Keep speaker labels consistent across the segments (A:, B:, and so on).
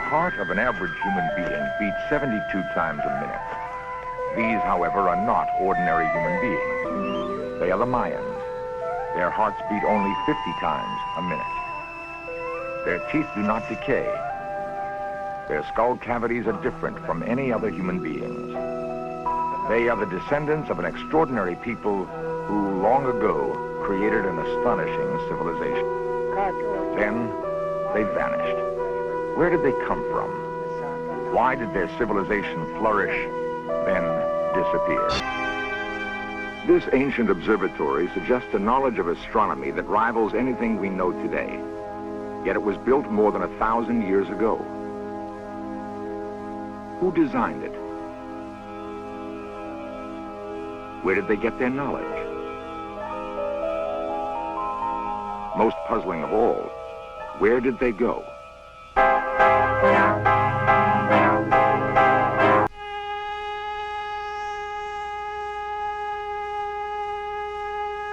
A: heart of an average human being beats 72 times a minute. These, however, are not ordinary human beings. They are the Mayans. Their hearts beat only 50 times a minute. Their teeth do not decay. Their skull cavities are different from any other human beings. They are the descendants of an extraordinary people who long ago created an astonishing civilization. Then they vanished. Where did they come from? Why did their civilization flourish, then disappear? This ancient observatory suggests a knowledge of astronomy that rivals anything we know today. Yet it was built more than 1,000 years ago. Who designed it? Where did they get their knowledge? Most puzzling of all, where did they go?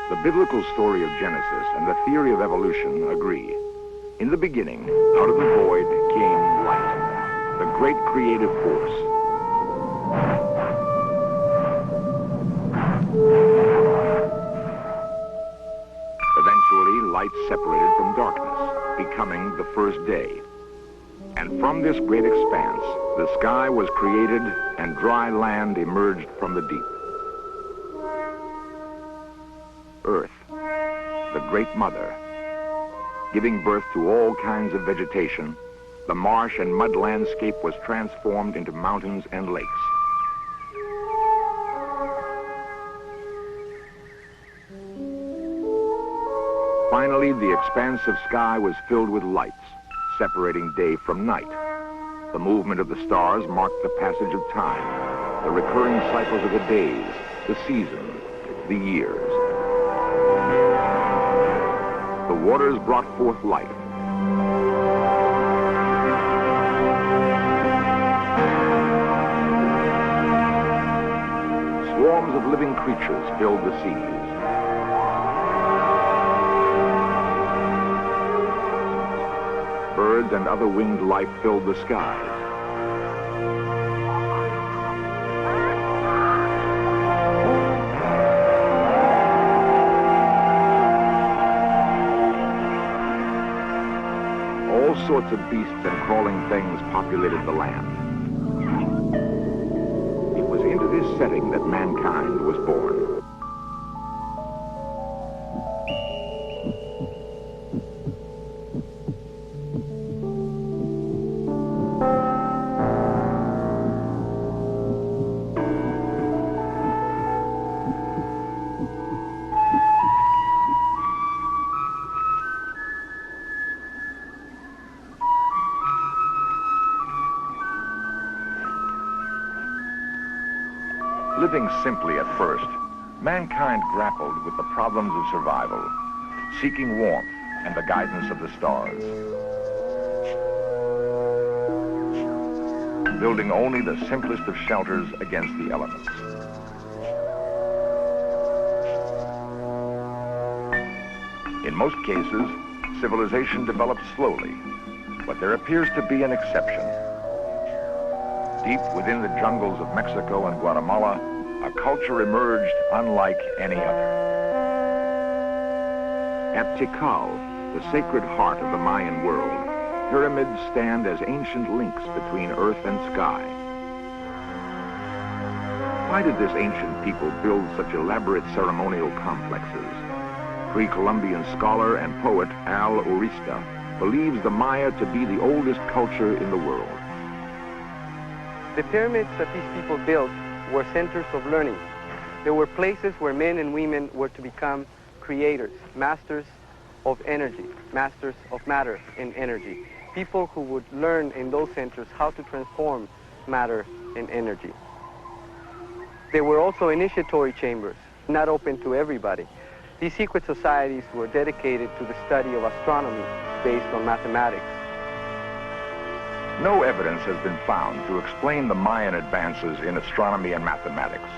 A: The biblical story of Genesis and the theory of evolution agree. In the beginning, out of the void came light, the great creative force. Eventually, light separated from darkness, becoming the first day. And from this great expanse, the sky was created and dry land emerged from the deep. Earth, the great mother, giving birth to all kinds of vegetation, the marsh and mud landscape was transformed into mountains and lakes. Finally, the expanse of sky was filled with lights, separating day from night. The movement of the stars marked the passage of time, the recurring cycles of the days, the seasons, the years. The waters brought forth life. Swarms of living creatures filled the seas. Birds and other winged life filled the skies. All sorts of beasts and crawling things populated the land. It was into this setting that mankind was born. Living simply at first, mankind grappled with the problems of survival, seeking warmth and the guidance of the stars. Building only the simplest of shelters against the elements. In most cases, civilization developed slowly, but there appears to be an exception. Deep within the jungles of Mexico and Guatemala, a culture emerged unlike any other. At Tikal, the sacred heart of the Mayan world, pyramids stand as ancient links between earth and sky. Why did this ancient people build such elaborate ceremonial complexes? Pre-Columbian scholar and poet Al Urista believes the Maya to be the oldest culture in the world.
B: The pyramids that these people built were centers of learning. They were places where men and women were to become creators, masters of energy, masters of matter and energy. People who would learn in those centers how to transform matter and energy. They were also initiatory chambers, not open to everybody. These secret societies were dedicated to the study of astronomy based on mathematics.
A: No evidence has been found to explain the Mayan advances in astronomy and mathematics.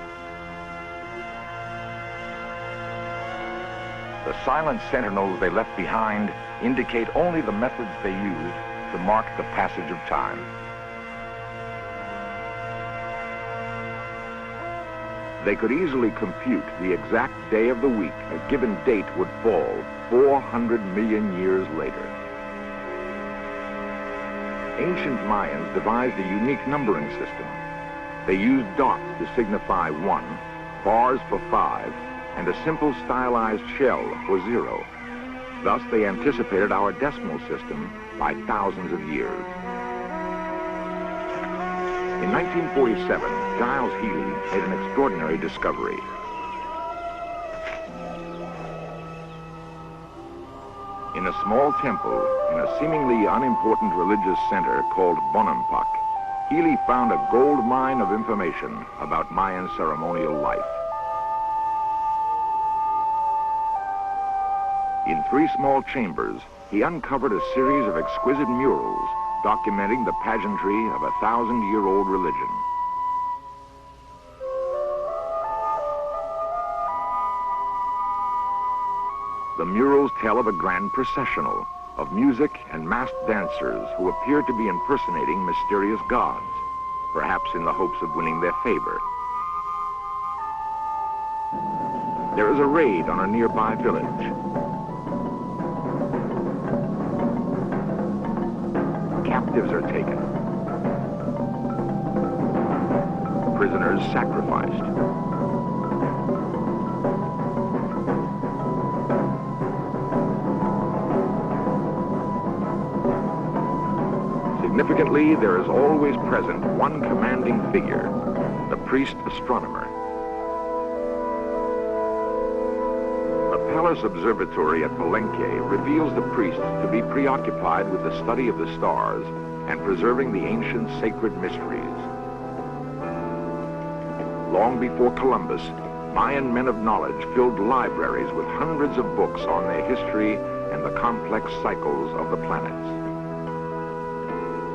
A: The silent sentinels they left behind indicate only the methods they used to mark the passage of time. They could easily compute the exact day of the week a given date would fall 400 million years later. Ancient Mayans devised a unique numbering system. They used dots to signify 1, bars for 5, and a simple stylized shell for 0. Thus, they anticipated our decimal system by thousands of years. In 1947, Giles Healy made an extraordinary discovery. In a small temple in a seemingly unimportant religious center called Bonampak, Healy found a gold mine of information about Mayan ceremonial life. In 3 small chambers, he uncovered a series of exquisite murals documenting the pageantry of a 1,000-year-old religion. The murals tell of a grand processional of music and masked dancers who appear to be impersonating mysterious gods, perhaps in the hopes of winning their favor. There is a raid on a nearby village. Captives are taken. Prisoners sacrificed. Significantly, there is always present one commanding figure, the priest astronomer. The Palace Observatory at Palenque reveals the priests to be preoccupied with the study of the stars and preserving the ancient sacred mysteries. Long before Columbus, Mayan men of knowledge filled libraries with hundreds of books on their history and the complex cycles of the planets.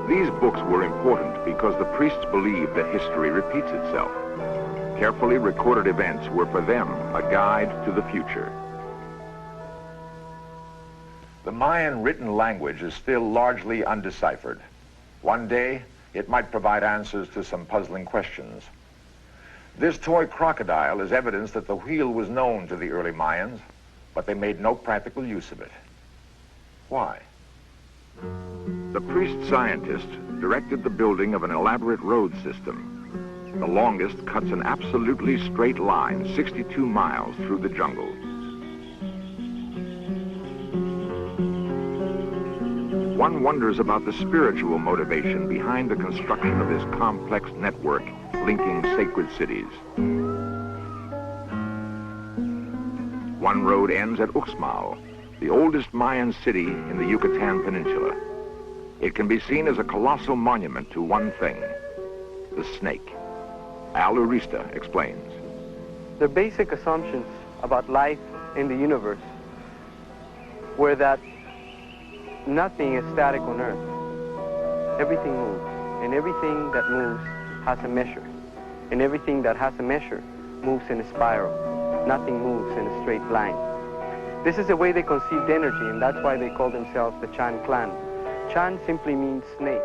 A: These books were important because the priests believed that history repeats itself. Carefully recorded events were for them a guide to the future. The Mayan written language is still largely undeciphered. One day, it might provide answers to some puzzling questions. This toy crocodile is evidence that the wheel was known to the early Mayans, but they made no practical use of it. Why? The priest scientist directed the building of an elaborate road system. The longest cuts an absolutely straight line 62 miles through the jungle. One wonders about the spiritual motivation behind the construction of this complex network linking sacred cities. One road ends at Uxmal, the oldest Mayan city in the Yucatan Peninsula. It can be seen as a colossal monument to one thing, the snake. Al Urista explains.
B: The basic assumptions about life in the universe were that nothing is static on Earth. Everything moves, and everything that moves has a measure. And everything that has a measure moves in a spiral. Nothing moves in a straight line. This is the way they conceived energy, and that's why they call themselves the Chan clan. Chan simply means snake.